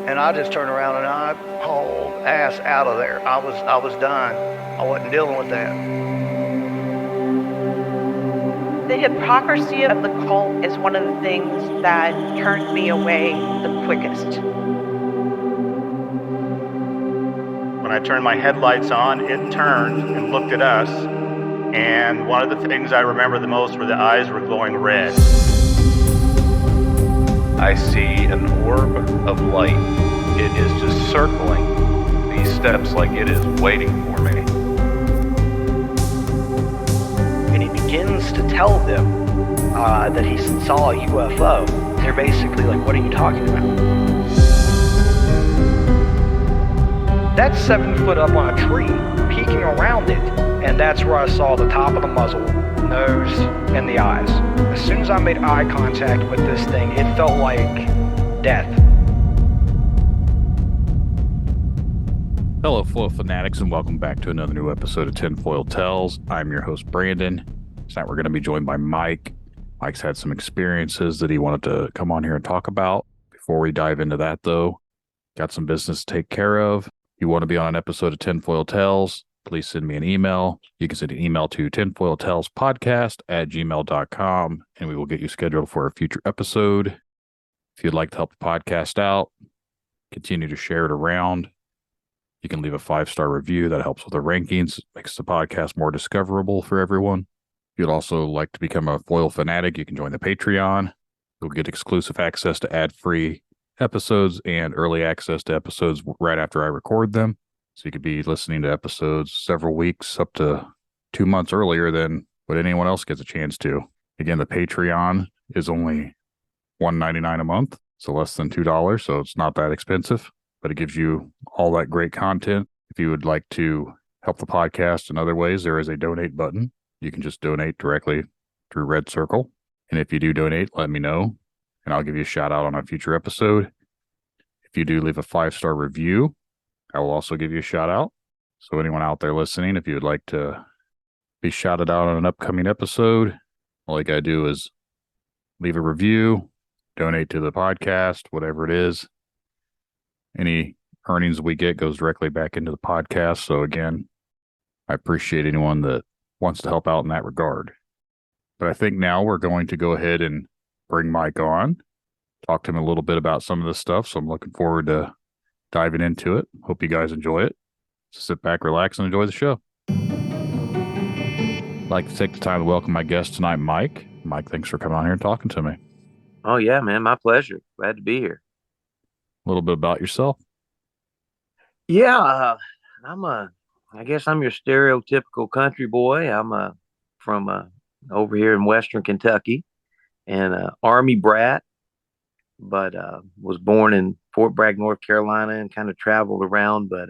And I just turned around and I hauled ass out of there. I was done. I wasn't dealing with that. The hypocrisy of the cult is one of the things that turned me away the quickest. When I turned my headlights on, it turned and looked at us. And one of the things I remember the most were the eyes were glowing red. I see an orb of light. It is just circling these steps like it is waiting for me. And he begins to tell them that he saw a UFO. They're basically like, what are you talking about? That's 7 foot up on a tree, peeking around it. And that's where I saw the top of the muzzle, nose, and the eyes. As soon as I made eye contact with this thing, it felt like death. Hello, Flow Fanatics, and welcome back to another new episode of Tinfoil Tales. I'm your host, Brandon. Tonight we're going to be joined by Mike. Mike's had some experiences that he wanted to come on here and talk about. Before we dive into that, though, got some business to take care of. If you want to be on an episode of Tinfoil Tales, please send me an email. You can send an email to tinfoiltalespodcast@gmail.com, and we will get you scheduled for a future episode. If you'd like to help the podcast out, continue to share it around. You can leave a 5-star review. That helps with the rankings, makes the podcast more discoverable for everyone. If you'd also like to become a foil fanatic, you can join the Patreon. You'll get exclusive access to ad-free episodes and early access to episodes right after I record them. So you could be listening to episodes several weeks up to 2 months earlier than what anyone else gets a chance to. Again, the Patreon is only $1.99 a month, so less than $2, so it's not that expensive, but it gives you all that great content. If you would like to help the podcast in other ways, there is a donate button. You can just donate directly through Red Circle. And if you do donate, let me know, and I'll give you a shout out on a future episode. If you do leave a 5-star review, I will also give you a shout out. So anyone out there listening, if you would like to be shouted out on an upcoming episode, all you got to do is leave a review, donate to the podcast, whatever it is. Any earnings we get goes directly back into the podcast. So again, I appreciate anyone that wants to help out in that regard. But I think now we're going to go ahead and bring Mike on, talk to him a little bit about some of this stuff. So I'm looking forward to diving into it. Hope you guys enjoy it. So sit back, relax, and enjoy the show. I'd like to take the time to welcome my guest tonight, Mike. Mike, thanks for coming on here and talking to me. Oh, yeah, man. My pleasure. Glad to be here. A little bit about yourself. Yeah, I guess I'm your stereotypical country boy. I'm from over here in Western Kentucky and Army brat, but was born in Fort Bragg, North Carolina, and kind of traveled around. But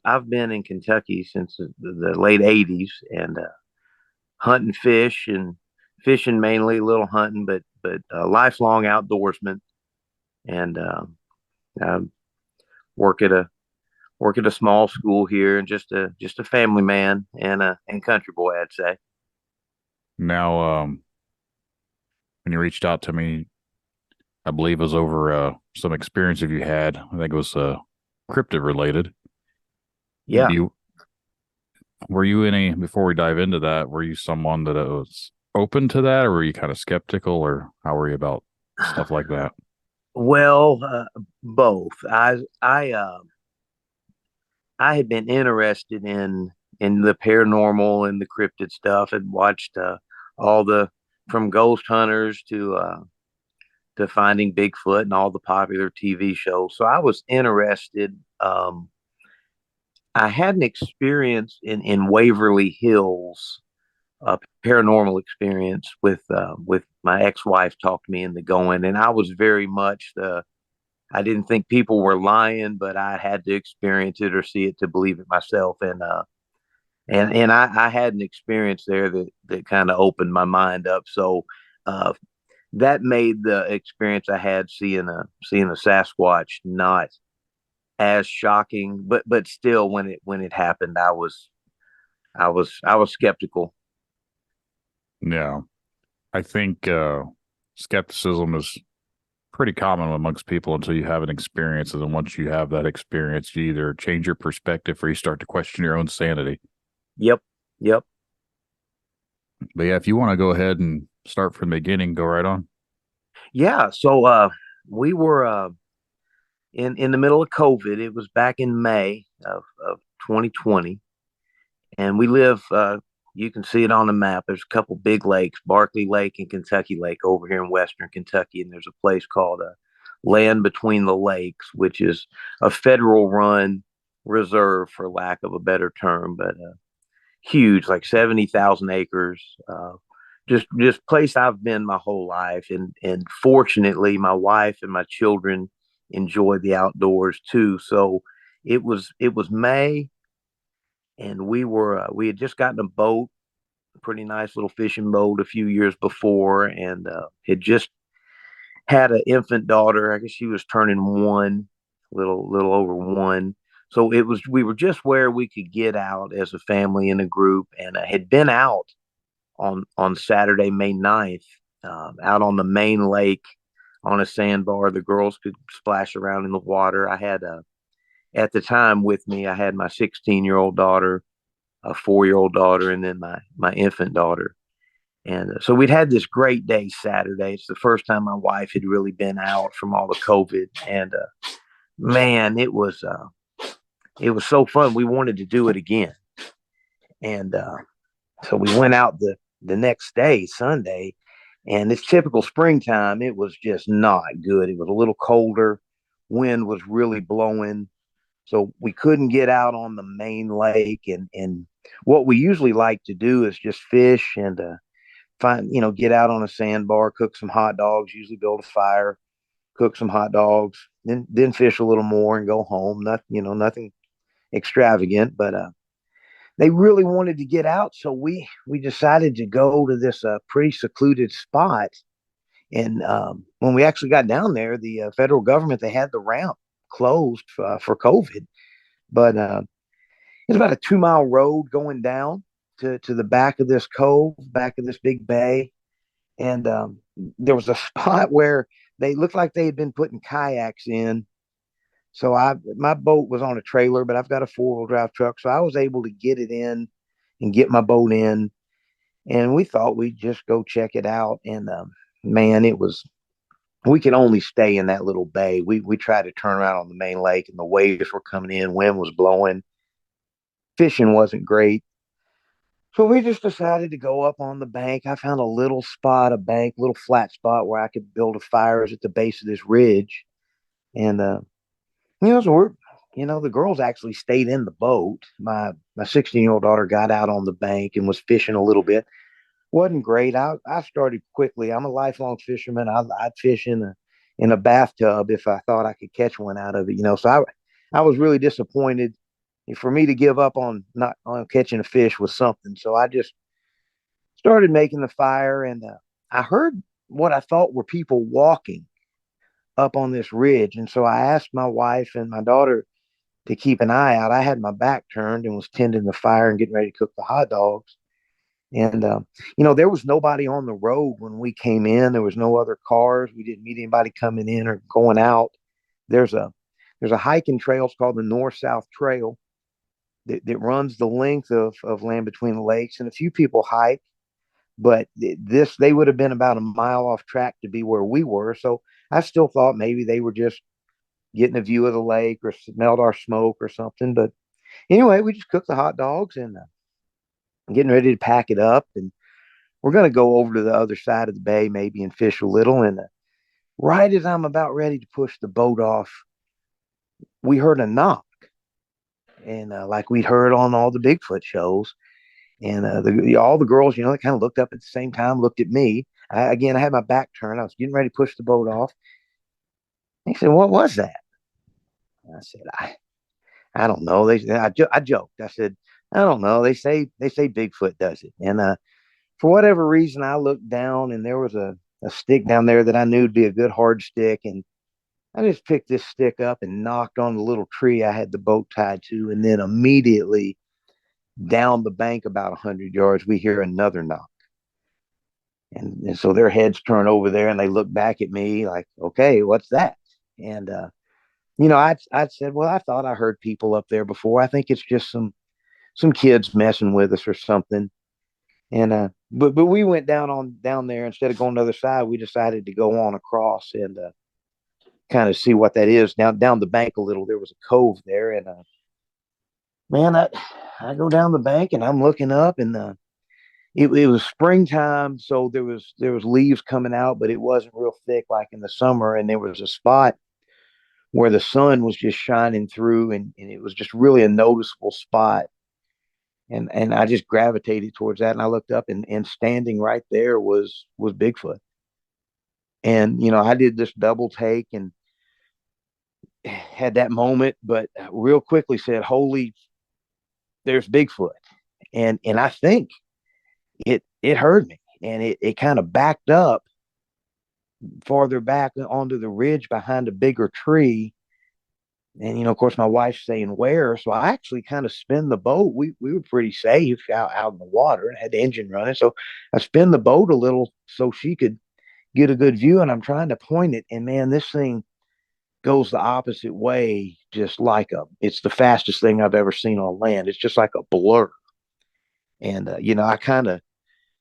I've been in Kentucky since the late '80s and hunting fish and fishing mainly, a little hunting, but lifelong outdoorsman. And I work at a small school here, and just a family man and country boy, I'd say. Now, when you reached out to me, I believe it was over some experience you had. I think it was cryptid related. Yeah. Were you any, before we dive into that, were you someone that was open to that, or were you kind of skeptical, or how were you about stuff like that? Well, both. I had been interested in the paranormal and the cryptid stuff, and watched all from ghost hunters to finding Bigfoot and all the popular TV shows. So I was interested. I had an experience in Waverly Hills, a paranormal experience with my ex-wife talked me into going, and I was very much I didn't think people were lying, but I had to experience it or see it to believe it myself. And I had an experience there that kind of opened my mind up. So that made the experience I had seeing a Sasquatch not as shocking, but still, when it happened, I was skeptical. Yeah, I think skepticism is pretty common amongst people until you have an experience. And then once you have that experience, you either change your perspective or you start to question your own sanity. Yep. Yep. But yeah, if you want to go ahead and start from the beginning, go right on. Yeah. So we were in the middle of COVID. It was back in May of 2020. And we live, you can see it on the map. There's a couple big lakes, Barkley Lake and Kentucky Lake over here in Western Kentucky. And there's a place called Land Between the Lakes, which is a federal run reserve, for lack of a better term, but huge, like 70,000 acres. Just place I've been my whole life. And fortunately, my wife and my children enjoy the outdoors too. So it was May, and we had just gotten a boat, a pretty nice little fishing boat a few years before, and had just had an infant daughter. I guess she was turning one, little over one. So we were just where we could get out as a family in a group, and I had been out on Saturday, May 9th, out on the main lake on a sandbar. The girls could splash around in the water. I had at the time with me, I had my 16-year-old daughter, a 4-year-old daughter, and then my infant daughter. And so we'd had this great day Saturday. It's the first time my wife had really been out from all the COVID. And man, it was so fun. We wanted to do it again. And so we went out the next day, Sunday, and it's typical springtime. It was just not good. It was a little colder. Wind was really blowing. So we couldn't get out on the main lake. And what we usually like to do is just fish and get out on a sandbar, cook some hot dogs, usually build a fire, cook some hot dogs, then fish a little more and go home. Nothing extravagant, but they really wanted to get out. So we decided to go to this pretty secluded spot. And when we actually got down there, the federal government, they had the ramp closed for COVID, but it's about a 2-mile road going down to the back of this cove, back of this big bay. And there was a spot where they looked like they had been putting kayaks in. So my boat was on a trailer, but I've got a 4-wheel drive truck. So I was able to get it in and get my boat in. And we thought we'd just go check it out. And man, we could only stay in that little bay. We tried to turn around on the main lake, and the waves were coming in, wind was blowing. Fishing wasn't great. So we just decided to go up on the bank. I found a little spot, little flat spot where I could build a fire at the base of this ridge. And, so the girls actually stayed in the boat. My 16-year-old daughter got out on the bank and was fishing a little bit. Wasn't great. I started quickly. I'm a lifelong fisherman. I'd fish in a bathtub if I thought I could catch one out of it. So I was really disappointed. For me to give up on not on catching a fish was something. So I just started making the fire, and I heard what I thought were people walking up on this ridge. And so I asked my wife and my daughter to keep an eye out. I had my back turned and was tending the fire and getting ready to cook the hot dogs. And, there was nobody on the road when we came in. There was no other cars. We didn't meet anybody coming in or going out. There's a hiking trail. It's called the North-South Trail that runs the length of Land Between the Lakes. And a few people hike, but they would have been about a mile off track to be where we were. So I still thought maybe they were just getting a view of the lake or smelled our smoke or something. But anyway, we just cooked the hot dogs and getting ready to pack it up. And we're going to go over to the other side of the bay maybe and fish a little. And right as I'm about ready to push the boat off, we heard a knock. And like we'd heard on all the Bigfoot shows. And all the girls, they kind of looked up at the same time, looked at me. I had my back turned. I was getting ready to push the boat off. He said, "What was that?" And I said, I don't know. I joked. I said, "I don't know. They say Bigfoot does it." And for whatever reason, I looked down, and there was a stick down there that I knew would be a good hard stick. And I just picked this stick up and knocked on the little tree I had the boat tied to. And then immediately down the bank about 100 yards, we hear another knock. And so their heads turn over there and they look back at me like, okay, what's that? And, I'd said, well, I thought I heard people up there before. I think it's just some kids messing with us or something. And, but we went down there instead of going to the other side. We decided to go on across and, kind of see what that is down the bank a little. There was a cove there. And, man, I go down the bank and I'm looking up and, it was springtime, so there was leaves coming out, but it wasn't real thick like in the summer. And there was a spot where the sun was just shining through, and it was just really a noticeable spot. And I just gravitated towards that, and I looked up, and standing right there was Bigfoot. And I did this double take and had that moment, but real quickly said, "Holy, there's Bigfoot!" And I think it heard me, and it kind of backed up farther back onto the ridge behind a bigger tree. And of course, my wife's saying where, so I actually kind of spin the boat. We were pretty safe out in the water and had the engine running, so I spin the boat a little so she could get a good view. And I'm trying to point it, and man, this thing goes the opposite way, just like it's the fastest thing I've ever seen on land. It's just like a blur. And I kind of,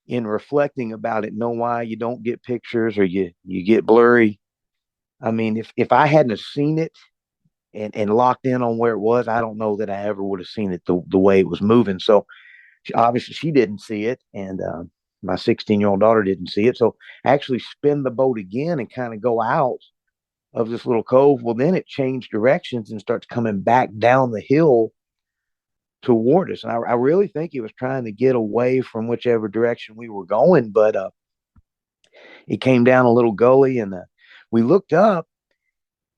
in reflecting about it, know why you don't get pictures or you get blurry. I mean, if I hadn't have seen it and locked in on where it was, I don't know that I ever would have seen it the way it was moving. So obviously she didn't see it, and my 16-year-old daughter didn't see it. So I actually spin the boat again and kind of go out of this little cove. Well, then it changed directions and starts coming back down the hill toward us. And I really think it was trying to get away from whichever direction we were going, but it came down a little gully, and we looked up,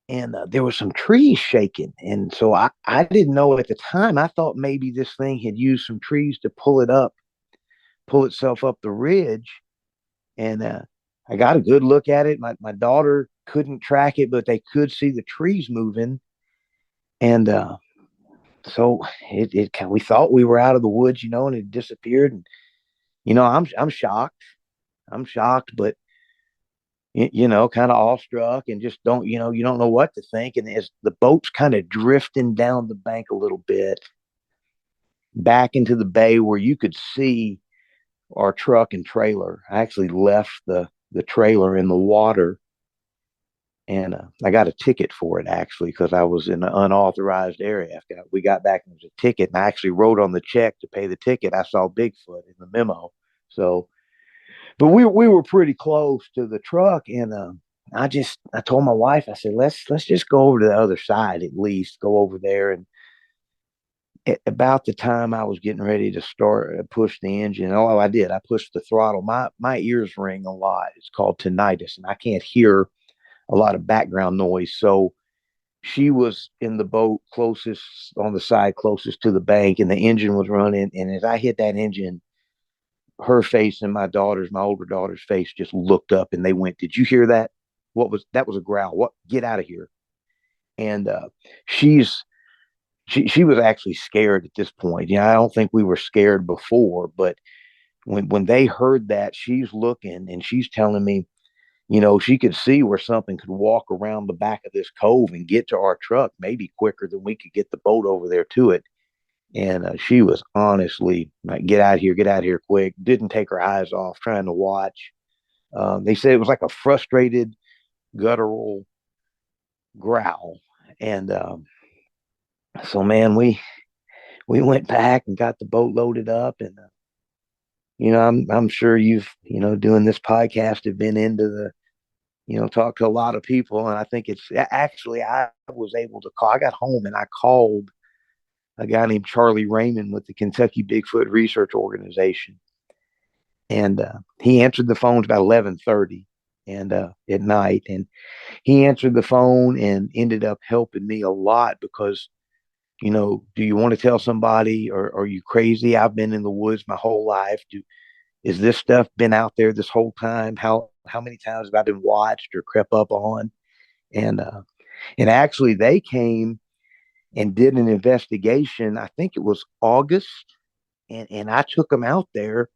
and there was some trees shaking. And so I didn't know at the time. I thought maybe this thing had used some trees to pull itself up the ridge. And I got a good look at it. My daughter couldn't track it, but they could see the trees moving. And so we thought we were out of the woods, and it disappeared. And I'm shocked. I'm shocked, but kind of awestruck, and just don't, you don't know what to think. And as the boat's kind of drifting down the bank a little bit, back into the bay where you could see our truck and trailer. I actually left the trailer in the water, and I got a ticket for it actually because I was in an unauthorized area. After we got back, and there was a ticket, and I actually wrote on the check to pay the ticket. I saw Bigfoot in the memo. So, but we were pretty close to the truck, and I told my wife, I said, let's just go over to the other side, at least go over there. And at about the time I was getting ready to start push the engine, I did. I pushed the throttle. My ears ring a lot. It's called tinnitus, and I can't hear a lot of background noise. So she was in the boat closest on the side closest to the bank, and the engine was running. And as I hit that engine, her face and my older daughter's face just looked up, and they went, "Did you hear that? That was a growl. What? Get out of here." And she was actually scared at this point. I don't think we were scared before, but when they heard that, she's looking and she's telling me, she could see where something could walk around the back of this cove and get to our truck, maybe quicker than we could get the boat over there to it. And she was honestly like, get out here quick. Didn't take her eyes off, trying to watch. They said it was like a frustrated, guttural growl. And so, man, we went back and got the boat loaded up. And I'm sure you've doing this podcast have been into the talk to a lot of people. And I think it's actually, I was able to call. I got home and I called a guy named Charlie Raymond with the Kentucky Bigfoot Research Organization. And he answered the phone about 11:30 and at night. And he answered the phone and ended up helping me a lot because, do you want to tell somebody, or are you crazy? I've been in the woods my whole life. Is this stuff been out there this whole time? How many times have I been watched or crept up on? And actually they came and did an investigation. I think it was August, and I took them out there,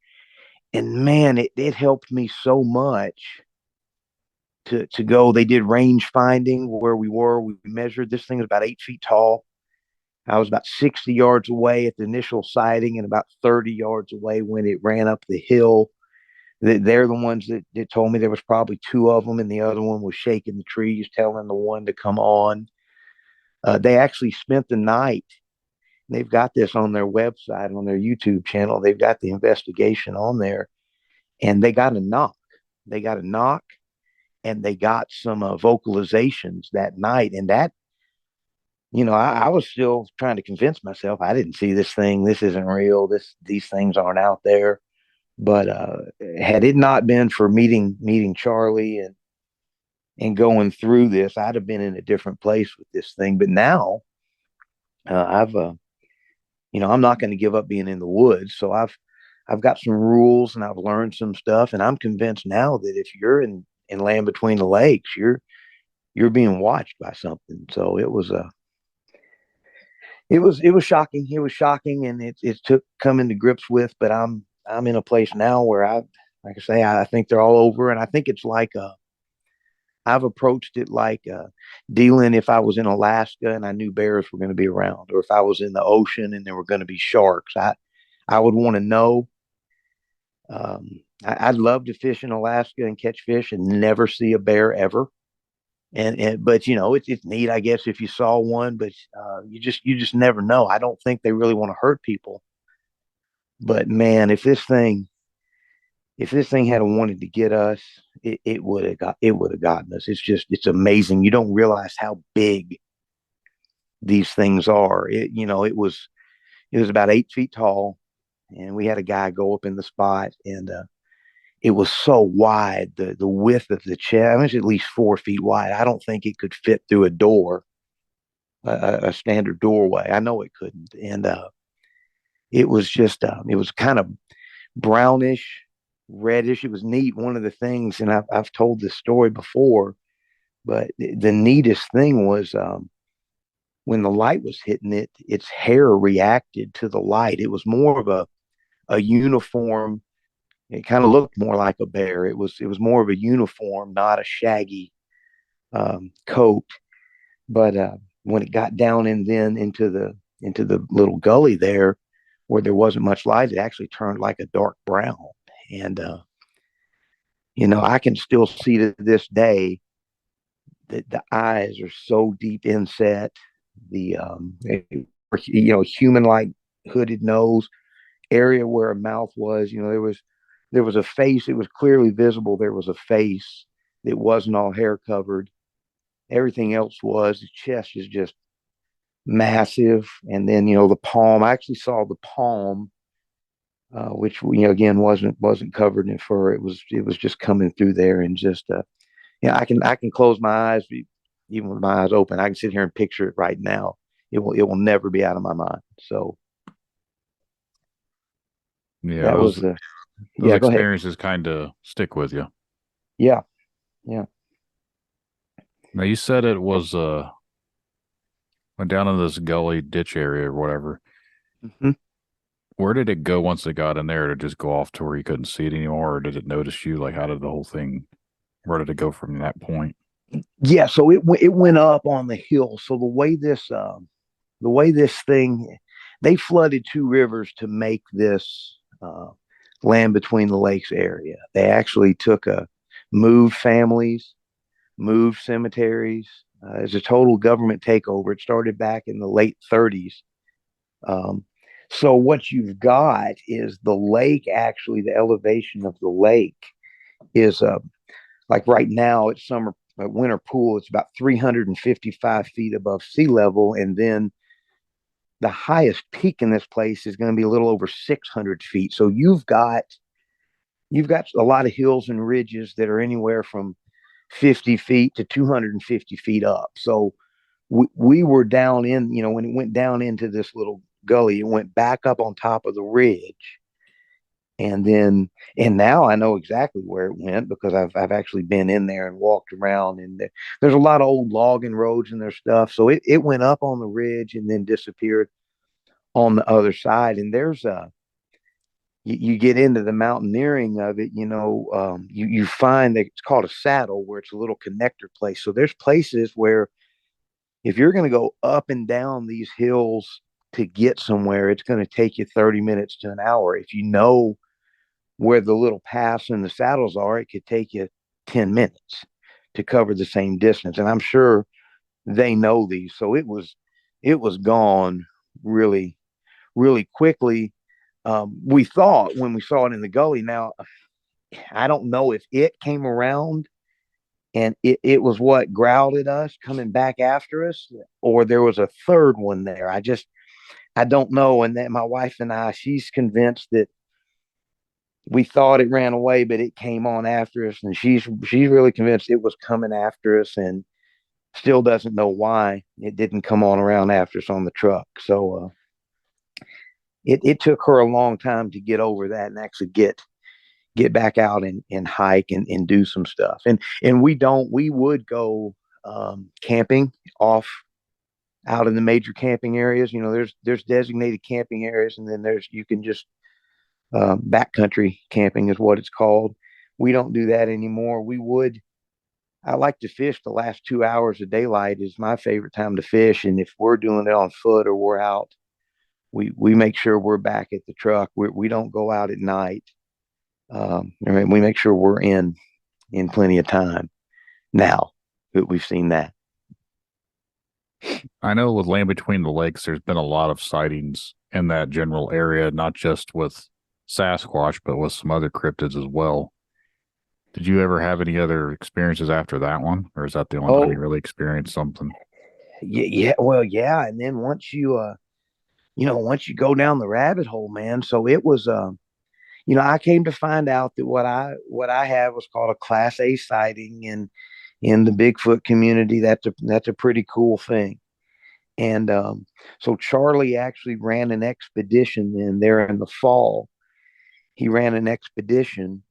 man, it helped me so much to go. They did range finding where we were. We measured, this thing was about 8 feet tall. I was about 60 yards away at the initial sighting and about 30 yards away when it ran up the hill. They're the ones that told me there was probably two of them, and the other one was shaking the trees, telling the one to come on. They actually spent the night. They've got this on their website, on their YouTube channel. They've got the investigation on there, and they got a knock. They got a knock, and they got some vocalizations that night. And that, I was still trying to convince myself I didn't see this thing. This isn't real. These things aren't out there. But had it not been for meeting Charlie and going through this, I'd have been in a different place with this thing. But now I'm not going to give up being in the woods. So I've got some rules and I've learned some stuff, and I'm convinced now that if you're in land between the lakes, you're being watched by something. So it was shocking. It was shocking, and it took coming to grips with. But I'm in a place now where like I say, I think they're all over, and I think it's like I've approached it like dealing if I was in Alaska and I knew bears were going to be around, or if I was in the ocean and there were going to be sharks. I would want to know. I'd love to fish in Alaska and catch fish and never see a bear ever. But it's neat, I guess, if you saw one, but you just never know. I don't think they really want to hurt people. But man, if this thing had wanted to get us, it would have gotten us. It's amazing. You don't realize how big these things are. It was about 8 feet tall, and we had a guy go up in the spot, and it was so wide. The width of the chest, I mean, it's at least 4 feet wide. I don't think it could fit through a door, a standard doorway. I know it couldn't, and it was it was kind of brownish, reddish. It was neat. One of the things, and I've told this story before, but the neatest thing was when the light was hitting it, its hair reacted to the light. It was more of a uniform. It kind of looked more like a bear. It was more of a uniform, not a shaggy coat. But when it got down and then into the little gully there, where there wasn't much light, it actually turned like a dark brown. And I can still see to this day that the eyes are so deep inset. The human-like hooded nose, area where a mouth was. There was a face. It was clearly visible. There was a face that wasn't all hair covered. Everything else was. The chest is just massive, and then the palm. I actually saw the palm, which again wasn't covered in fur. It was just coming through there, and just I can close my eyes, even with my eyes open. I can sit here and picture it right now. It will never be out of my mind. So Yeah, that was those yeah. Go ahead. experiences kind of stick with you. Yeah, yeah. Now you said it was went down in this gully ditch area or whatever. hmm Where did it go once it got in there? Did it just go off to where you couldn't see it anymore, or did it notice you? Like, how did the whole thing? Where did it go from that point? Yeah, so it went up on the hill. So the way this thing, they flooded two rivers to make this land between the lakes area. They actually moved families, moved cemeteries. It's a total government takeover. It started back in the late 30s. Um, so what you've got is the lake. Actually, the elevation of the lake is like right now it's summer winter pool. It's about 355 feet above sea level, and then the highest peak in this place is going to be a little over 600 feet. So you've got a lot of hills and ridges that are anywhere from 50 feet to 250 feet up. So we were down when it went down into this little gully, it went back up on top of the ridge. And now I know exactly where it went because I've actually been in there and walked around, and there's a lot of old logging roads and their stuff. So it went up on the ridge and then disappeared on the other side. And there's you get into the mountaineering of it, you find that it's called a saddle, where it's a little connector place. So there's places where if you're going to go up and down these hills to get somewhere, it's going to take you 30 minutes to an hour. If you know where the little paths and the saddles are, it could take you 10 minutes to cover the same distance. And I'm sure they know these. So it was gone really, really quickly. We thought when we saw it in the gully. Now, I don't know if it came around and it was what growled at us coming back after us, or there was a third one there. I don't know. And that my wife and I, she's convinced that we thought it ran away, but it came on after us, and she's really convinced it was coming after us, and still doesn't know why it didn't come on around after us on the truck. So it took her a long time to get over that and actually get back out and hike and do some stuff. And we would go camping off out in the major camping areas. There's designated camping areas, and then you can just backcountry camping is what it's called. We don't do that anymore. I like to fish. The last 2 hours of daylight is my favorite time to fish. And if we're doing it on foot or we're out, we make sure we're back at the truck. We don't go out at night. We make sure we're in plenty of time. Now that we've seen that. I know with Land Between the Lakes, there's been a lot of sightings in that general area, not just with Sasquatch, but with some other cryptids as well. Did you ever have any other experiences after that one, or is that the only time you really experienced something? Yeah, well, yeah. And then once you go down the rabbit hole, man. So it was, I came to find out that what I have was called a Class A sighting in the Bigfoot community. That's a pretty cool thing. And so Charlie actually ran an expedition then there in the fall. He ran an expedition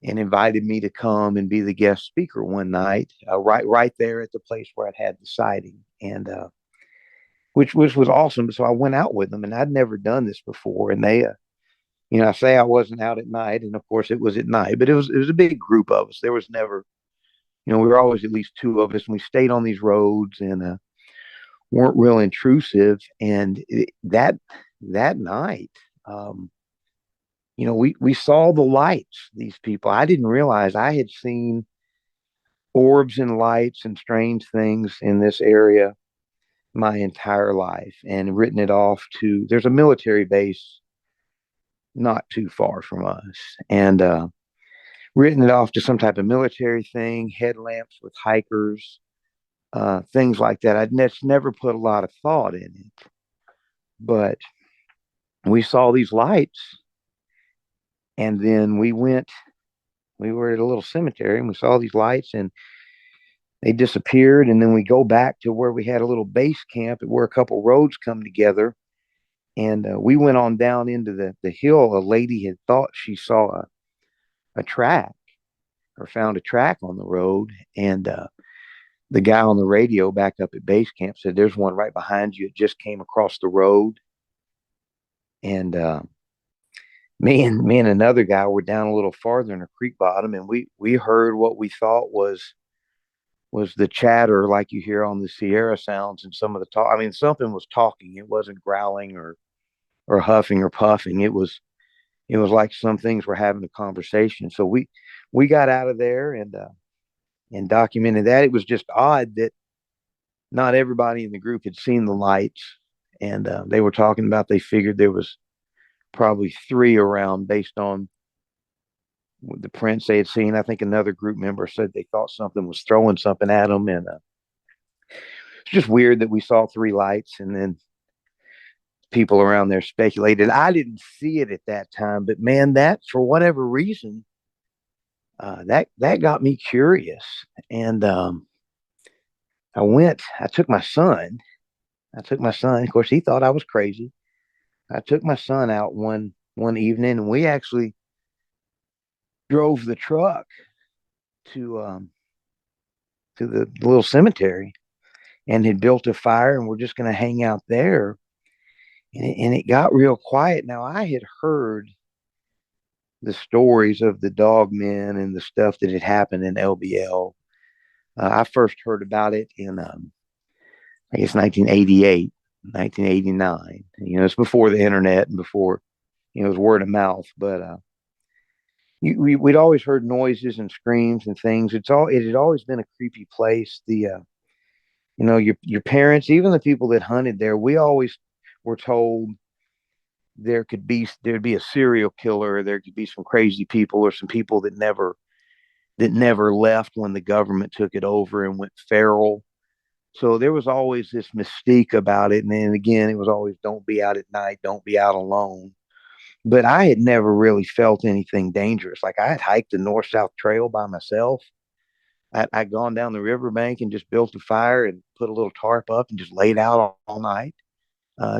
and invited me to come and be the guest speaker one night, right there at the place where I'd had the sighting, and which was awesome. So I went out with them, and I'd never done this before. And they, I say I wasn't out at night, and of course it was at night, but it was a big group of us. There was never, we were always at least two of us, and we stayed on these roads and weren't real intrusive. And that night, we saw the lights. These people, I didn't realize I had seen orbs and lights and strange things in this area my entire life, and written it off to, there's a military base not too far from us, and written it off to some type of military thing, headlamps with hikers, things like that. I'd never put a lot of thought in it, but we saw these lights, and then we were at a little cemetery, and we saw these lights, and they disappeared. And then we go back to where we had a little base camp where a couple roads come together. And we went on down into the hill. A lady had thought she saw a track, or found a track on the road. And the guy on the radio back up at base camp said, "There's one right behind you. It just came across the road." And me and another guy were down a little farther in a creek bottom, and we heard what we thought was the chatter like you hear on the Sierra sounds, and some of the talk. I mean, something was talking. It wasn't growling or huffing or puffing. It was like some things were having a conversation. So we got out of there and documented that. It was just odd that not everybody in the group had seen the lights, and they were talking about, they figured there was probably 3 around based on the prints they had seen. I think another group member said they thought something was throwing something at them, and it's just weird that we saw 3 lights, and then people around there speculated. I didn't see it at that time, but man, that, for whatever reason, that got me curious, and I took my son. Of course, he thought I was crazy. I took my son out one evening, and we actually drove the truck to the little cemetery, and had built a fire, and we're just going to hang out there. And it got real quiet. Now, I had heard the stories of the dog men and the stuff that had happened in LBL. I first heard about it in, I guess, 1988, 1989. It's before the internet and before, it was word of mouth. But we'd always heard noises and screams and things. It had always been a creepy place. Your parents, even the people that hunted there, we always were told there'd be a serial killer, there could be some crazy people or some people that never left when the government took it over and went feral. So there was always this mystique about it. And then again, it was always don't be out at night, don't be out alone. But I had never really felt anything dangerous. Like I had hiked the north south trail by myself. I'd gone down the riverbank and just built a fire and put a little tarp up and just laid out all night.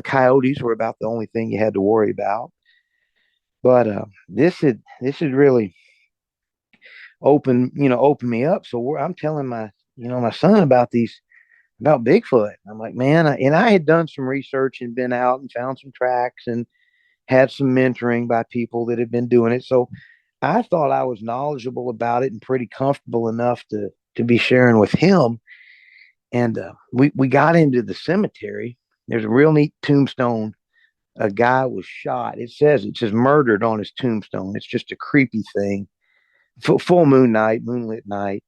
Coyotes were about the only thing you had to worry about. But this had really opened me up. So I'm telling my son about Bigfoot. I'm like, man, and I had done some research and been out and found some tracks and had some mentoring by people that had been doing it. So I thought I was knowledgeable about it and pretty comfortable enough to be sharing with him. And we got into the cemetery. There's a real neat tombstone. A guy was shot. It says murdered on his tombstone. It's just a creepy thing. Full moon night, moonlit night,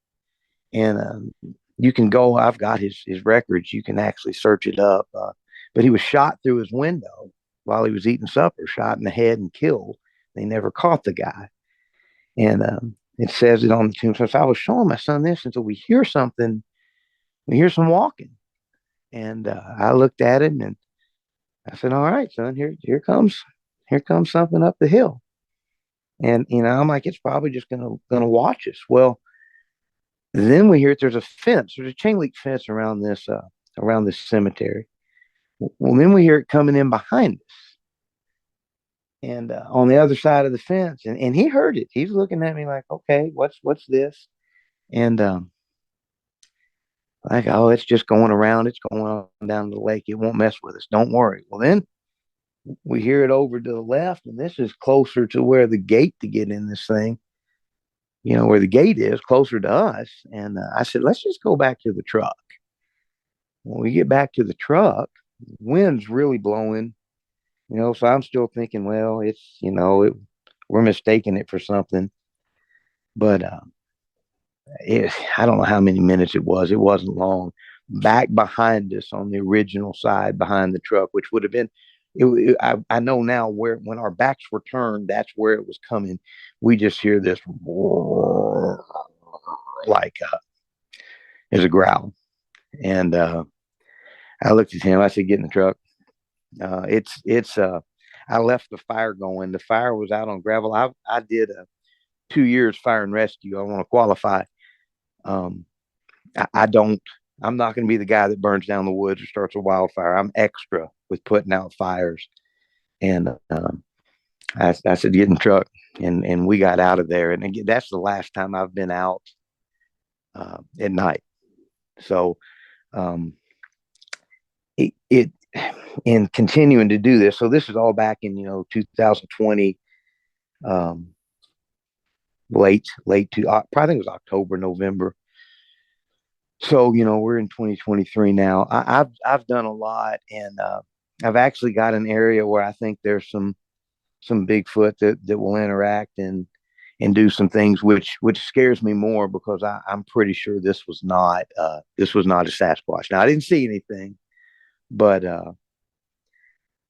and you can go. I've got his records. You can actually search it up. But he was shot through his window while he was eating supper, shot in the head and killed. They never caught the guy, and it says it on the tombstone. So I was showing my son this until we hear something. We hear some walking, and I looked at it and I said, "All right, son, here comes something up the hill." And I'm like, it's probably just gonna watch us. Well, then we hear it. There's a fence. There's a chain link fence around this cemetery. Well, then we hear it coming in behind us, and on the other side of the fence. And he heard it. He's looking at me like, okay, what's this? And like, oh, it's just going around. It's going on down the lake. It won't mess with us. Don't worry. Well, then we hear it over to the left, and this is closer to where the gate to get in this thing, where the gate is, closer to us. And I said, let's just go back to the truck. When we get back to the truck, wind's really blowing, so I'm still thinking, well, it's, we're mistaking it for something. But I don't know how many minutes it was. It wasn't long. Back behind us on the original side behind the truck, which would have been, I know now where when our backs were turned, that's where it was coming. We just hear this roar, like there's a growl, and I looked at him. I said, "Get in the truck." It's I left the fire going. The fire was out on gravel. I did 2 years fire and rescue. I want to qualify. I don't. I'm not going to be the guy that burns down the woods or starts a wildfire. I'm extra with putting out fires. And I said, get in the truck. And we got out of there. And again, that's the last time I've been out at night. So it in continuing to do this. So this is all back in, 2020, late to, I think it was October, November. So, we're in 2023 now. I've done a lot, and I've actually got an area where I think there's some Bigfoot that will interact and do some things, which scares me more because I'm pretty sure this was not a Sasquatch. Now I didn't see anything, but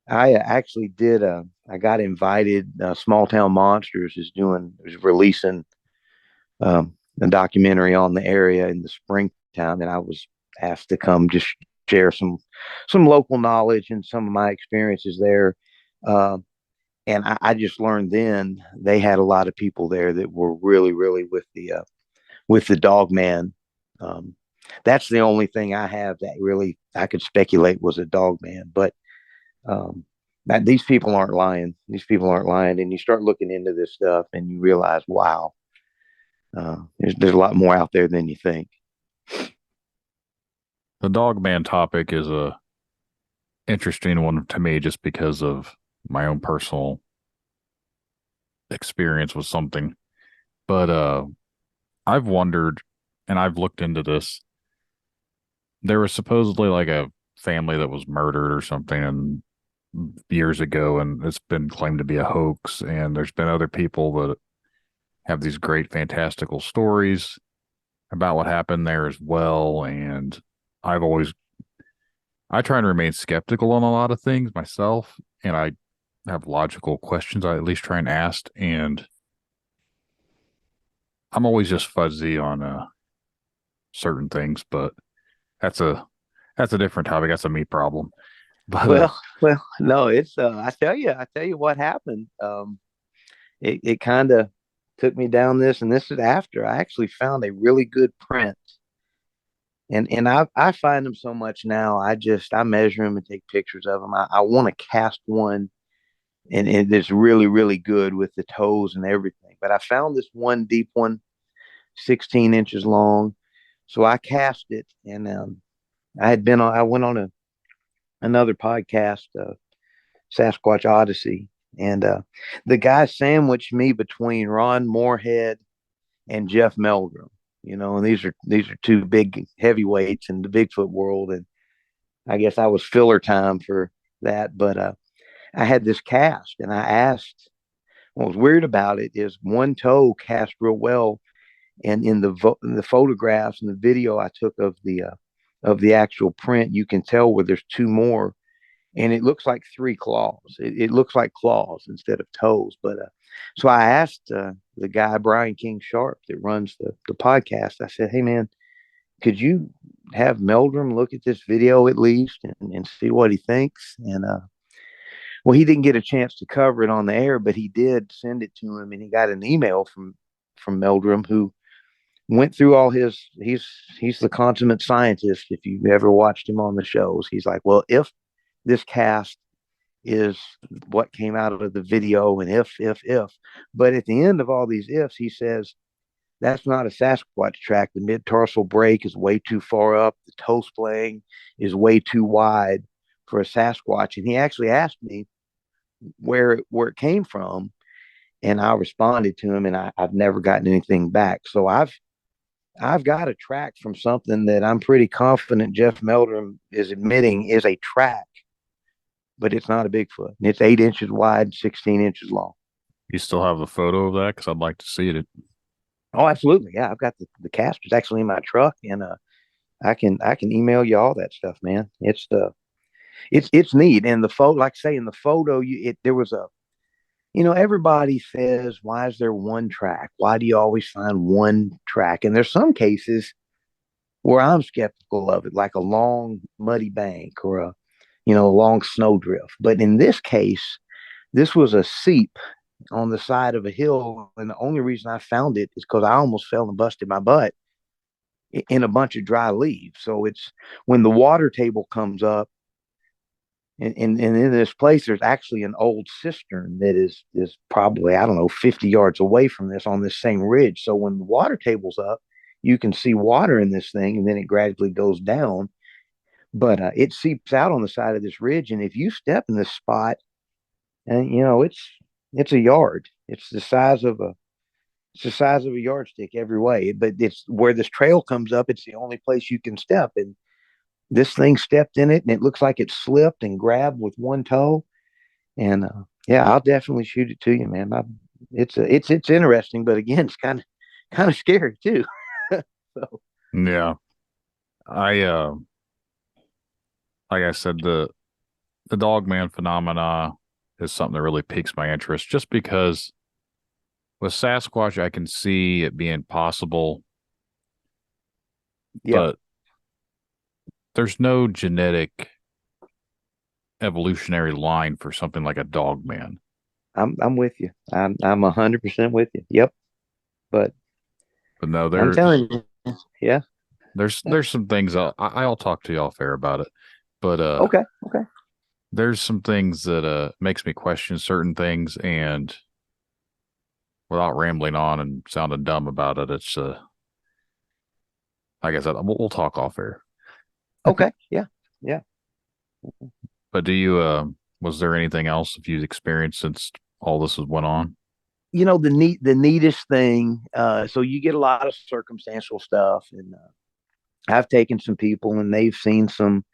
I actually did. I got invited. Small Town Monsters is releasing a documentary on the area in the springtime, and I was asked to come just share some local knowledge and some of my experiences there. And I just learned then they had a lot of people there that were really, really with the dog man. That's the only thing I have that really I could speculate was a dog man. But these people aren't lying. These people aren't lying. And you start looking into this stuff and you realize, wow, there's a lot more out there than you think. The dog man topic is a interesting one to me just because of my own personal experience with something. But I've wondered, and I've looked into this. There was supposedly like a family that was murdered or something and years ago, and it's been claimed to be a hoax. And there's been other people that have these great fantastical stories about what happened there as well. And I've always I try and remain skeptical on a lot of things myself, and I have logical questions I at least try and ask, and I'm always just fuzzy on certain things, but that's a that's a different topic. That's a me problem. But No, it's I tell you what happened. It kind of took me down this, and this is after I actually found a really good print. And I find them so much now. I measure them and take pictures of them. I want to cast one, and it's really really good with the toes and everything. But I found this one deep one, 16 inches long. So I cast it, and I went on another podcast, Sasquatch Odyssey, and the guy sandwiched me between Ron Moorhead and Jeff Meldrum. And these are two big heavyweights in the Bigfoot world, and I guess I was filler time for that. But I had this cast, and I asked. What was weird about it is one toe cast real well, and in the photographs and the video I took of the actual print, you can tell where there's two more, and it looks like three claws. It looks like claws instead of toes. But so I asked the guy Brian King Sharp that runs the podcast. I said, "Hey man, could you have Meldrum look at this video at least and see what he thinks?" And well, he didn't get a chance to cover it on the air, but he did send it to him, and he got an email from Meldrum, who went through all his. He's the consummate scientist. If you've ever watched him on the shows, he's like, well, if this cast is what came out of the video, and if, but at the end of all these ifs, he says that's not a Sasquatch track. The mid tarsal break is way too far up. The toe splaying is way too wide for a Sasquatch. And he actually asked me where it came from, and I responded to him, and I've never gotten anything back. So I've got a track from something that I'm pretty confident Jeff Meldrum is admitting is a track, but it's not a Bigfoot. It's 8 inches wide, 16 inches long. you still have a photo of that? Because I'd like to see it. Oh, absolutely. Yeah, I've got the cast. It's actually in my truck, and I can email you all that stuff, man. It's neat. And the photo, like I say, in the photo, there was a, everybody says, why is there one track? Why do you always find one track? And there's some cases where I'm skeptical of it, like a long muddy bank or a long snowdrift. But in this case, this was a seep on the side of a hill, and the only reason I found it is because I almost fell and busted my butt in a bunch of dry leaves. So it's when the water table comes up, and in this place, there's actually an old cistern that is probably, I don't know, 50 yards away from this on this same ridge. So when the water table's up, you can see water in this thing, and then it gradually goes down. But it seeps out on the side of this ridge, and if you step in this spot, and it's a yard. It's the size of a yardstick every way. But it's where this trail comes up. It's the only place you can step, and this thing stepped in it, and it looks like it slipped and grabbed with one toe. And yeah, I'll definitely shoot it to you, man. It's interesting, but again, it's kind of scary too. So Yeah, I like I said, the dog man phenomena is something that really piques my interest, just because with Sasquatch I can see it being possible, yeah, but there's no genetic evolutionary line for something like a dog man. I'm with you. I'm 100% with you. Yep. But But no, I'm telling you, yeah. there's some things I'll talk to y'all fair about it. But Okay. there's some things that makes me question certain things, and without rambling on and sounding dumb about it, it's like I said, we'll talk off air. Okay. Yeah. But do you was there anything else if you've experienced since all this has went on? the neatest thing. So you get a lot of circumstantial stuff, and I've taken some people, and they've seen some,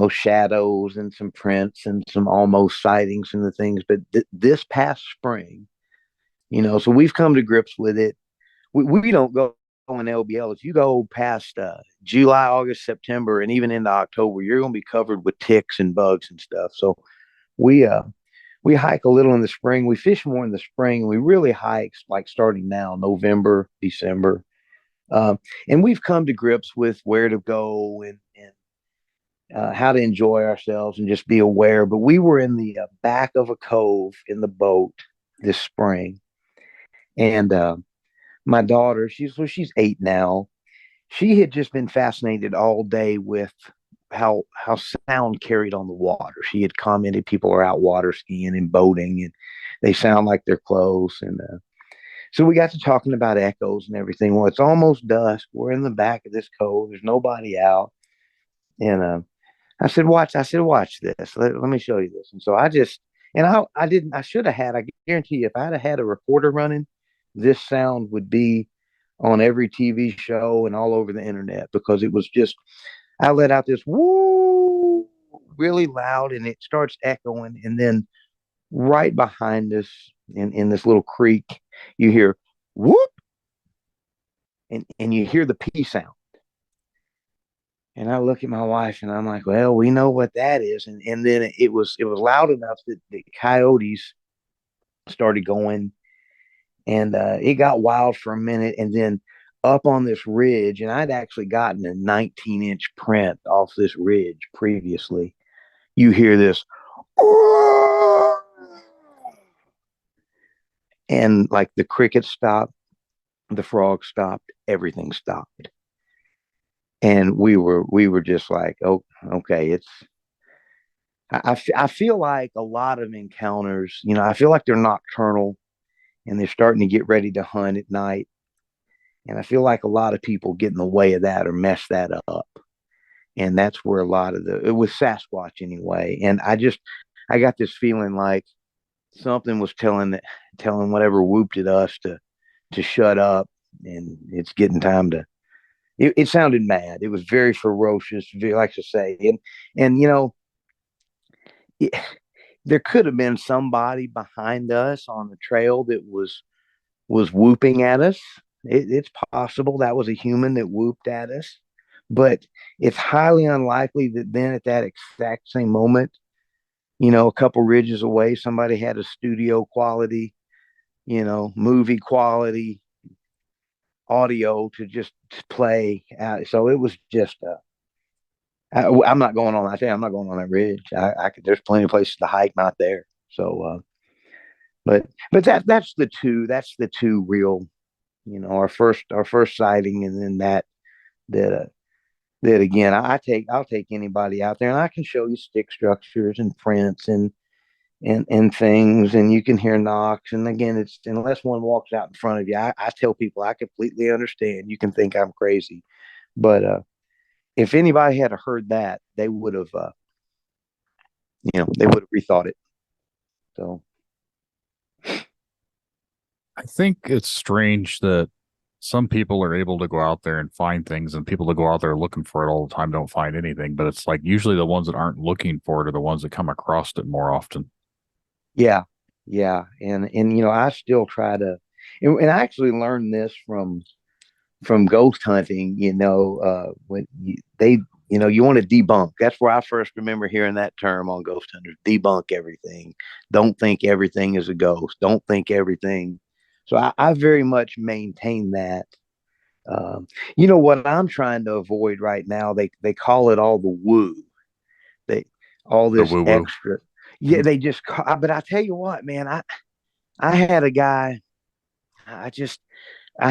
shadows and some prints and some almost sightings and the things. But this past spring, so we've come to grips with it. We don't go in LBL. If you go past July, August, September, and even into October, you're going to be covered with ticks and bugs and stuff. So we we hike a little in the spring. We fish more in the spring. We really hike like starting now, November, December. And we've come to grips with where to go and how to enjoy ourselves and just be aware. But we were in the back of a cove in the boat this spring. And my daughter, she's 8 now. She had just been fascinated all day with how sound carried on the water. She had commented people are out water skiing and boating, and they sound like they're close. And so we got to talking about echoes and everything. Well, it's almost dusk. We're in the back of this cove. There's nobody out. And I said, watch. I said, watch this. Let me show you this. And so I didn't. I should have had. I guarantee you, if I'd have had a recorder running, this sound would be on every TV show and all over the internet, because it was just. I let out this woo really loud, and it starts echoing, and then right behind us in this little creek, you hear whoop, and you hear the P sound. And I look at my wife and I'm like, well, we know what that is. And then it was loud enough that the coyotes started going, and it got wild for a minute. And then up on this ridge, and I'd actually gotten a 19-inch print off this ridge previously, you hear this, and like the crickets stopped, the frogs stopped, everything stopped. And we were just like, oh, okay. I feel like a lot of encounters, I feel like they're nocturnal, and they're starting to get ready to hunt at night. And I feel like a lot of people get in the way of that or mess that up. And that's where a lot of it was Sasquatch anyway. And I got this feeling like something was telling whatever whooped at us to shut up. And it's getting time to, it sounded mad. It was very ferocious, very, like to say. And it, there could have been somebody behind us on the trail that was whooping at us. It's possible that was a human that whooped at us, but it's highly unlikely that then at that exact same moment, a couple ridges away, somebody had a studio quality, movie quality audio to just play. So it was just I'm not going on. I tell you, I'm not going on that ridge. I could. There's plenty of places to hike, not there. So, but that's the two. That's the two real. Our first sighting, and then that that again. I'll take anybody out there, and I can show you stick structures and prints and things, and you can hear knocks. And again, it's unless one walks out in front of you. I tell people I completely understand. You can think I'm crazy, but if anybody had heard that, they would have, they would have rethought it. So I think it's strange that some people are able to go out there and find things, and people that go out there looking for it all the time don't find anything. But it's like usually the ones that aren't looking for it are the ones that come across it more often. yeah, yeah, and I still try to, and I actually learned this from ghost hunting. When you want to debunk. That's where I first remember hearing that term on ghost hunters: debunk everything. Don't think everything is a ghost. Don't think everything. So I very much maintain that. What I'm trying to avoid right now, they call it all the woo. They all The this woo woo. extra. Yeah, they just. But I tell you what, man, I had a guy. I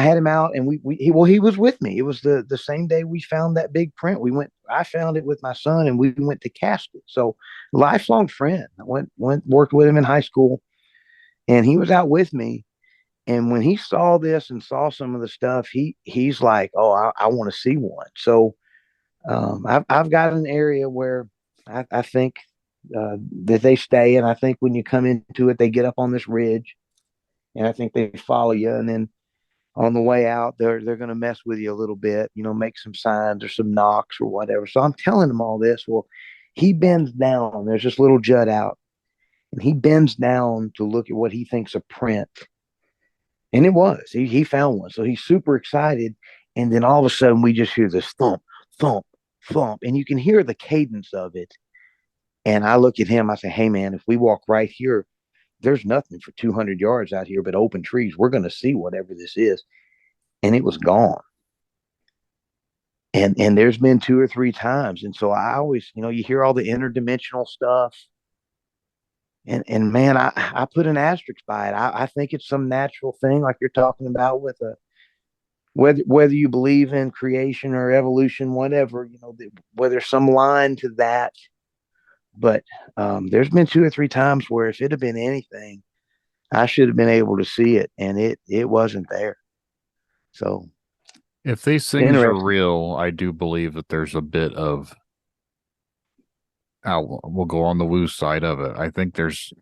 had him out, and he was with me. It was the same day we found that big print. I found it with my son, and we went to cast it. So lifelong friend. I went worked with him in high school, and he was out with me. And when he saw this and saw some of the stuff, he's like, "Oh, I want to see one." So I've got an area where I think that they stay, and I think when you come into it, they get up on this ridge, and I think they follow you, and then on the way out, they're going to mess with you a little bit, make some signs or some knocks or whatever. So I'm telling him all this. Well, he bends down. There's this little jut out, and he bends down to look at what he thinks a print, and it was. He found one, so he's super excited. And then all of a sudden, we just hear this thump, thump, thump, and you can hear the cadence of it. And I look at him. I say, "Hey, man, if we walk right here, there's nothing for 200 yards out here but open trees. We're going to see whatever this is." And it was gone. And there's been 2 or 3 times. And so I always, you hear all the interdimensional stuff. And man, I put an asterisk by it. I think it's some natural thing like you're talking about with whether you believe in creation or evolution, whatever, whether some line to that. But there's been 2 or 3 times where if it had been anything, I should have been able to see it, and it wasn't there. So If these things are real, I do believe that there's a bit of, we'll go on the woo side of it. I think if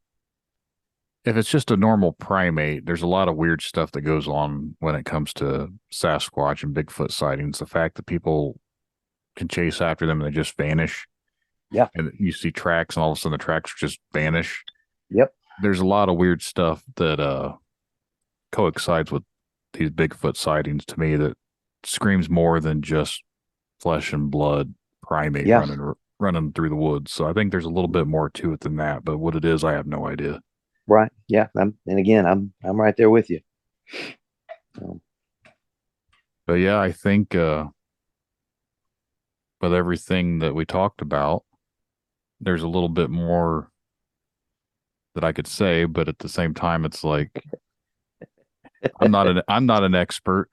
it's just a normal primate, there's a lot of weird stuff that goes on when it comes to Sasquatch and Bigfoot sightings. The fact that people can chase after them and they just vanish. Yeah. And you see tracks and all of a sudden the tracks just vanish. Yep. There's a lot of weird stuff that coincides with these Bigfoot sightings to me that screams more than just flesh and blood primate running through the woods. So I think there's a little bit more to it than that, but what it is, I have no idea. Right. Yeah. I'm right there with you. But yeah, I think with everything that we talked about, there's a little bit more that I could say, but at the same time, it's like I'm not an expert,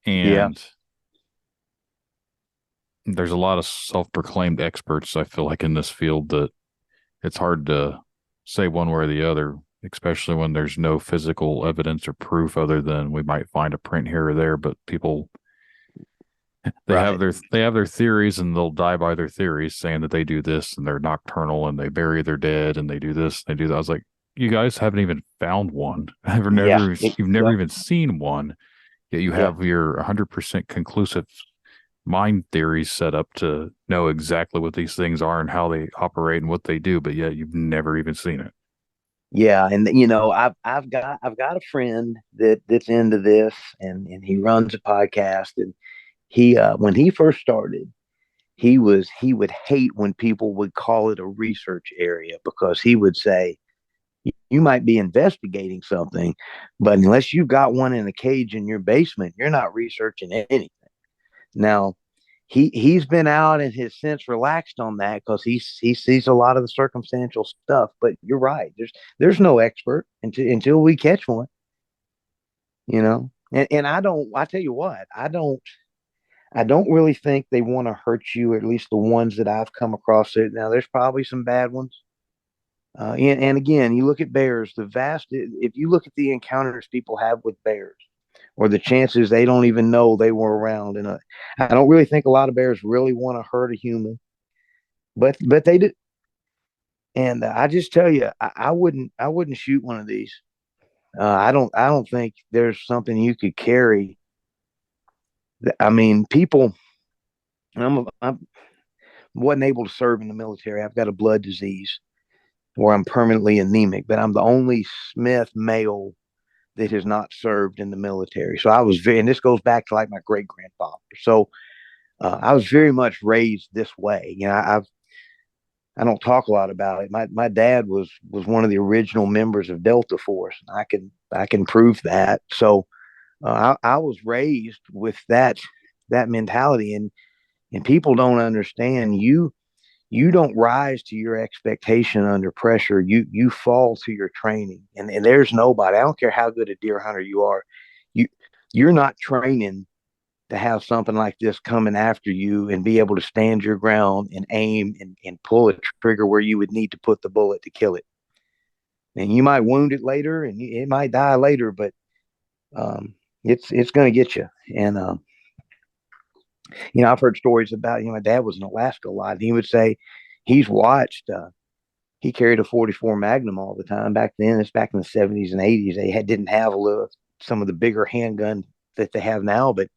and there's a lot of self-proclaimed experts, I feel like, in this field that it's hard to say one way or the other, especially when there's no physical evidence or proof other than we might find a print here or there. But people, they have their theories, and they'll die by their theories, saying that they do this and they're nocturnal and they bury their dead and they do this, they do that. I was like, you guys haven't even found one. You've never even seen one, yet you have your 100% conclusive mind theories set up to know exactly what these things are and how they operate and what they do, but yet you've never even seen it. Yeah, and I've got a friend that's into this, and he runs a podcast, and he when he first started, he would hate when people would call it a research area, because he would say, you might be investigating something, but unless you've got one in a cage in your basement, you're not researching anything. Now, he's been out and has since relaxed on that because he sees a lot of the circumstantial stuff. But you're right. There's no expert until we catch one. And I tell you what, I don't really think they want to hurt you. At least the ones that I've come across. Now, there's probably some bad ones. And again, you look at bears. If you look at the encounters people have with bears, or the chances they don't even know they were around. And I don't really think a lot of bears really want to hurt a human, but they do. And I just tell you, I wouldn't shoot one of these. I don't think there's something you could carry. I mean, people. I wasn't able to serve in the military. I've got a blood disease where I'm permanently anemic, but I'm the only Smith male that has not served in the military. So I was and this goes back to like my great grandfather. So I was very much raised this way. I don't talk a lot about it. My dad was one of the original members of Delta Force, and I can prove that. So I was raised with that mentality, and people don't understand. You don't rise to your expectation under pressure. You fall to your training. And there's nobody, I don't care how good a deer hunter you are, you're not training to have something like this coming after you and be able to stand your ground and aim and pull a trigger where you would need to put the bullet to kill it. And you might wound it later and it might die later, but it's going to get you. And I've heard stories about, my dad was in Alaska a lot, and he would say he's watched he carried a 44 Magnum all the time. Back then, it's back in the 70s and 80s. Didn't have some of the bigger handgun that they have now, but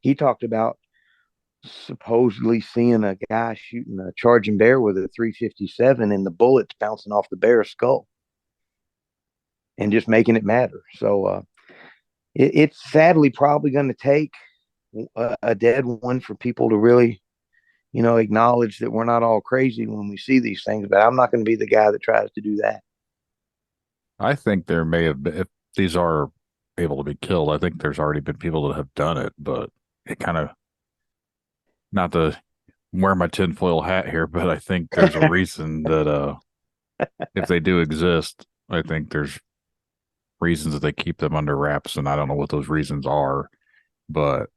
he talked about supposedly seeing a guy shooting a charging bear with a 357 and the bullets bouncing off the bear's skull and just making it matter. So it's sadly probably going to take a dead one for people to really, acknowledge that we're not all crazy when we see these things. But I'm not going to be the guy that tries to do that. I think there may have been, if these are able to be killed, I think there's already been people that have done it, but it kind of, not to wear my tinfoil hat here, but I think there's a reason that if they do exist, I think there's reasons that they keep them under wraps, and I don't know what those reasons are, but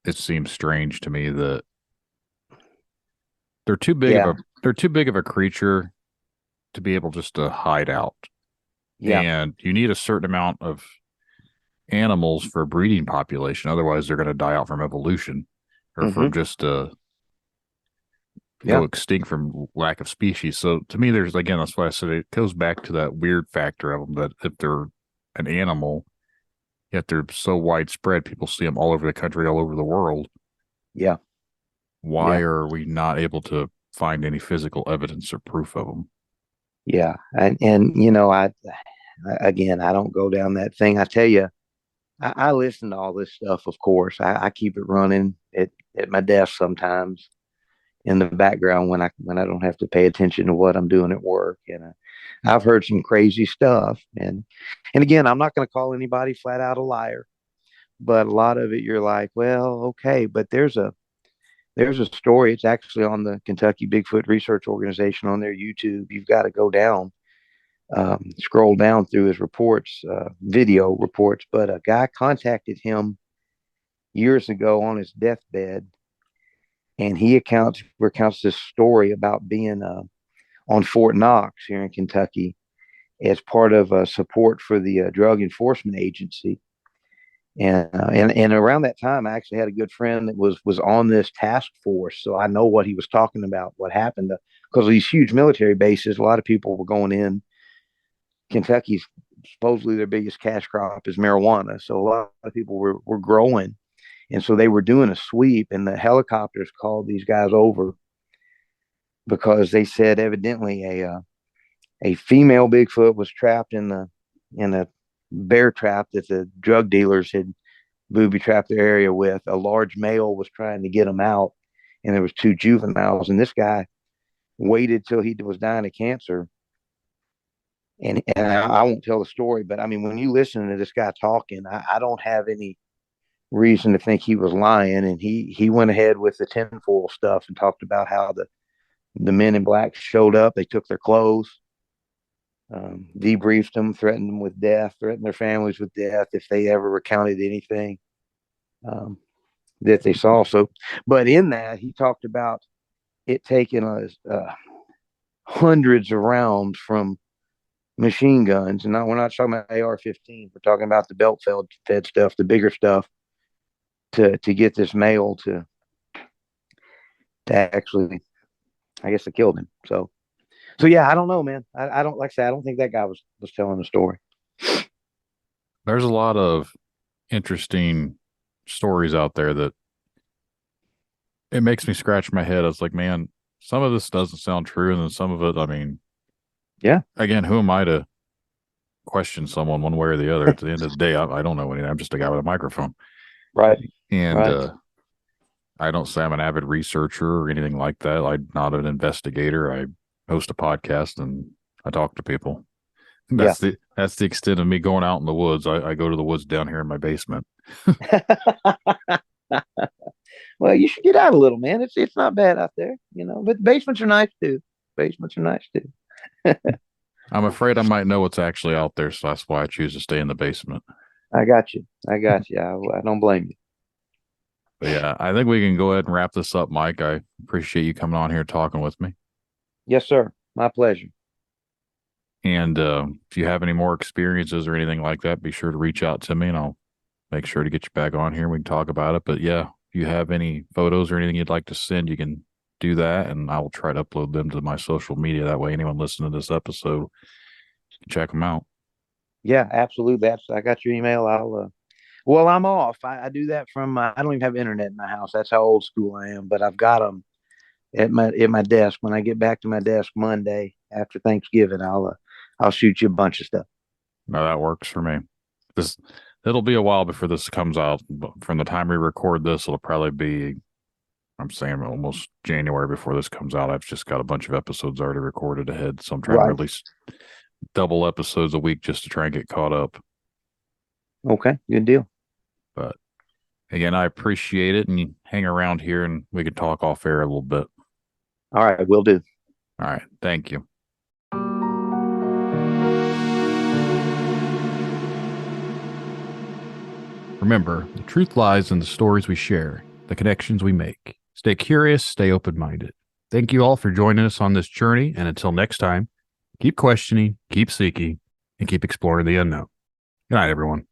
it seems strange to me that they're too big of a creature to be able just to hide out. Yeah. And you need a certain amount of animals for a breeding population. Otherwise, they're going to die out from evolution or from just go extinct from lack of species. So to me, that's why I said it goes back to that weird factor of them, that if they're an animal, yet they're so widespread, people see them all over the country, all over the world. Yeah. Why are we not able to find any physical evidence or proof of them? Yeah. And I don't go down that thing. I tell you, I listen to all this stuff, of course. I keep it running at my desk sometimes in the background when I don't have to pay attention to what I'm doing at work. And I've heard some crazy stuff. And again, I'm not going to call anybody flat out a liar, but a lot of it you're like, well, okay, but there's a story. It's actually on the Kentucky Bigfoot Research Organization on their YouTube. You've got to go down, scroll down through his reports, video reports. But a guy contacted him years ago on his deathbed, and he recounts this story about being on Fort Knox here in Kentucky as part of support for the Drug Enforcement Agency. And around that time, I actually had a good friend that was on this task force, so I know what he was talking about. What happened because of these huge military bases, a lot of people were going in. Kentucky's supposedly their biggest cash crop is marijuana, so a lot of people were growing, and so they were doing a sweep, and the helicopters called these guys over because they said evidently a female Bigfoot was trapped in a bear trap that the drug dealers had booby trapped their area with. A large male was trying to get them out, and there was 2 juveniles, and this guy waited till he was dying of cancer. And I won't tell the story, but I mean, when you listen to this guy talking, I don't have any reason to think he was lying. And he went ahead with the tinfoil stuff and talked about how the men in black showed up. They took their clothes, debriefed them, threatened them with death, threatened their families with death if they ever recounted anything that they saw. So, but in that, he talked about it taking us hundreds of rounds from machine guns, and we're not talking about AR-15. We're talking about the belt fed stuff, the bigger stuff, to get this male to actually, I guess, they killed him. So yeah, I don't know, man. I don't, like I said, I don't think that guy was telling the story. There's a lot of interesting stories out there that it makes me scratch my head. I was like, man, some of this doesn't sound true, and then some of it, I mean, yeah. Again, who am I to question someone one way or the other? At the end of the day, I don't know anything. I'm just a guy with a microphone. Right. And I don't say I'm an avid researcher or anything like that. I'm not an investigator. I host a podcast and I talk to people. That's the extent of me going out in the woods. I go to the woods down here in my basement. Well, you should get out a little, man. It's not bad out there, but basements are nice too. I'm afraid I might know what's actually out there, so that's why I choose to stay in the basement. I got you. I don't blame you. But yeah, I think we can go ahead and wrap this up, Mike. I appreciate you coming on here talking with me. Yes, sir. My pleasure. And if you have any more experiences or anything like that, be sure to reach out to me, and I'll make sure to get you back on here and we can talk about it. But yeah, if you have any photos or anything you'd like to send, you can do that, and I will try to upload them to my social media. That way, anyone listening to this episode can check them out. Yeah, absolutely. I got your email. Well, I'm off. I do that from I don't even have internet in my house. That's how old school I am. But I've got them at my desk. When I get back to my desk Monday after Thanksgiving, I'll shoot you a bunch of stuff. No, that works for me. It'll be a while before this comes out, but from the time we record this, it'll probably be, I'm saying, almost January before this comes out. I've just got a bunch of episodes already recorded ahead, so I'm trying to release double episodes a week just to try and get caught up. Okay, good deal. But again, I appreciate it, and you hang around here and we can talk off air a little bit. All right, will do. All right, thank you. Remember, the truth lies in the stories we share, the connections we make. Stay curious, stay open-minded. Thank you all for joining us on this journey, and until next time, keep questioning, keep seeking, and keep exploring the unknown. Good night, everyone.